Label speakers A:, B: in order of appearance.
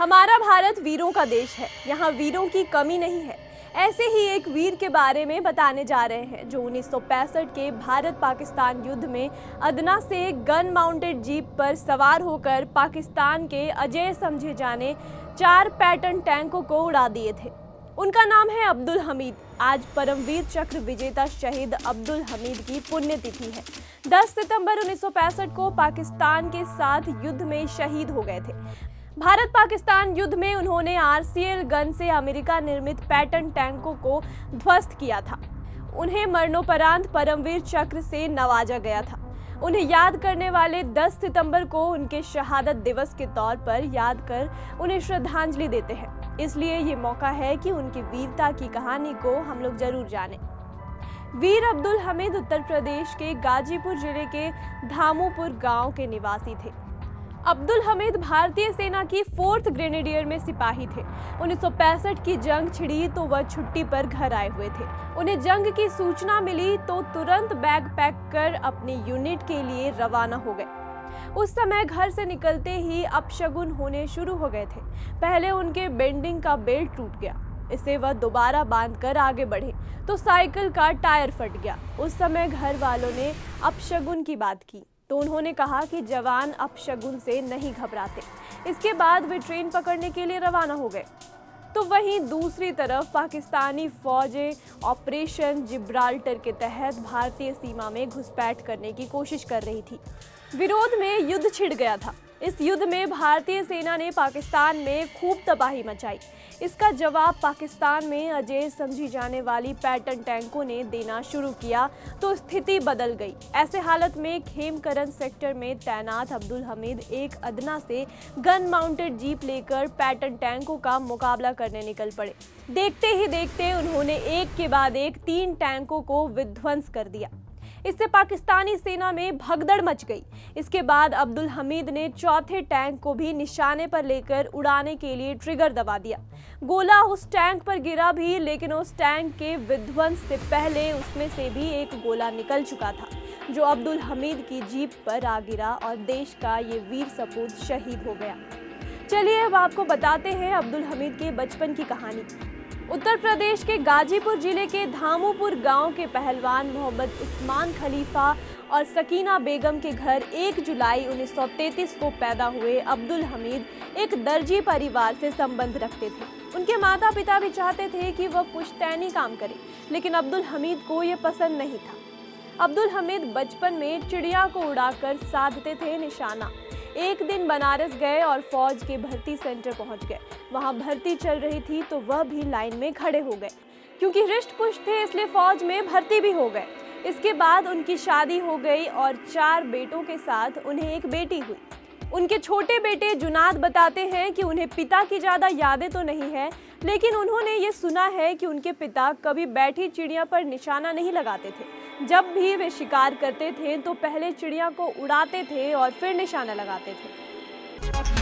A: हमारा भारत वीरों का देश है, यहाँ वीरों की कमी नहीं है। ऐसे ही एक वीर के बारे में बताने जा रहे हैं जो 1965 के भारत पाकिस्तान युद्ध में अदना से गन माउंटेड जीप पर सवार होकर पाकिस्तान के अजेय समझे जाने 4 पैटर्न टैंकों को उड़ा दिए थे। उनका नाम है अब्दुल हमीद। आज परमवीर चक्र विजेता शहीद अब्दुल हमीद की पुण्यतिथि है। 10 सितंबर 1965 को पाकिस्तान के साथ युद्ध में शहीद हो गए थे। भारत पाकिस्तान युद्ध में उन्होंने आरसीएल गन से अमेरिका निर्मित पैटर्न टैंकों को ध्वस्त किया था। उन्हें मरणोपरांत परमवीर चक्र से नवाजा गया था। उन्हें याद करने वाले 10 सितंबर को उनके शहादत दिवस के तौर पर याद कर उन्हें श्रद्धांजलि देते हैं। इसलिए ये मौका है कि उनकी वीरता की कहानी को हम लोग जरूर जानें। वीर अब्दुल हमीद उत्तर प्रदेश के गाजीपुर जिले के धामोपुर गांव के निवासी थे। अब्दुल हमीद भारतीय सेना की 4th ग्रेनेडियर में सिपाही थे। 1965 की जंग छिड़ी तो वह छुट्टी पर घर आए हुए थे। उन्हें जंग की सूचना मिली तो तुरंत बैग पैक कर अपनी यूनिट के लिए रवाना हो गए। उस समय घर से निकलते ही अपशगुन होने शुरू हो गए थे। पहले उनके बेंडिंग का बेल्ट टूट गया, इसे वह दोबारा बांधकर आगे बढ़े तो साइकिल का टायर फट गया। उस समय घर वालों ने अपशगुन की बात की तो उन्होंने कहा कि जवान अपशगुन से नहीं घबराते। इसके बाद वे ट्रेन पकड़ने के लिए रवाना हो गए। तो वहीं दूसरी तरफ पाकिस्तानी फौजें ऑपरेशन जिब्राल्टर के तहत भारतीय सीमा में घुसपैठ करने की कोशिश कर रही थी। विरोध में युद्ध छिड़ गया था। इस युद्ध में भारतीय सेना ने पाकिस्तान में खूब तबाही मचाई। इसका जवाब पाकिस्तान में अजेय समझी जाने वाली पैटर्न टैंकों ने देना शुरू किया तो स्थिति बदल गई। ऐसे हालत में खेमकरन सेक्टर में तैनात अब्दुल हमीद एक अदना से गन माउंटेड जीप लेकर पैटर्न टैंकों का मुकाबला करने निकल पड़े। देखते ही देखते उन्होंने एक के बाद एक 3 टैंकों को विध्वंस कर दिया। इससे पाकिस्तानी सेना में भगदड़ मच गई। इसके बाद अब्दुल हमीद ने चौथे टैंक को भी निशाने पर लेकर उड़ाने के लिए ट्रिगर दबा दिया। गोला उस टैंक पर गिरा भी, लेकिन उस टैंक के विध्वंस से पहले उसमें से भी एक गोला निकल चुका था जो अब्दुल हमीद की जीप पर आ गिरा और देश का ये वीर सपूत शहीद हो गया। चलिए अब आपको बताते हैं अब्दुल हमीद के बचपन की कहानी। उत्तर प्रदेश के गाजीपुर जिले के धामोपुर गांव के पहलवान मोहम्मद उस्मान खलीफा और सकीना बेगम के घर 1 जुलाई 1933 को पैदा हुए अब्दुल हमीद एक दर्जी परिवार से संबंध रखते थे। उनके माता पिता भी चाहते थे कि वह पुश्तैनी काम करे, लेकिन अब्दुल हमीद को यह पसंद नहीं था। अब्दुल हमीद बचपन में चिड़िया को उड़ाकर साधते थे निशाना। एक दिन बनारस गए और फौज के भर्ती सेंटर पहुंच गए। वहां भर्ती चल रही थी तो वह भी लाइन में खड़े हो गए। क्योंकि हृष्ट पुष्ट थे इसलिए फौज में भर्ती भी हो गए। इसके बाद उनकी शादी हो गई और 4 बेटों के साथ उन्हें एक बेटी हुई। उनके छोटे बेटे जुनाद बताते हैं कि उन्हें पिता की ज़्यादा यादें तो नहीं है, लेकिन उन्होंने ये सुना है कि उनके पिता कभी बैठी चिड़िया पर निशाना नहीं लगाते थे। जब भी वे शिकार करते थे तो पहले चिड़िया को उड़ाते थे और फिर निशाना लगाते थे।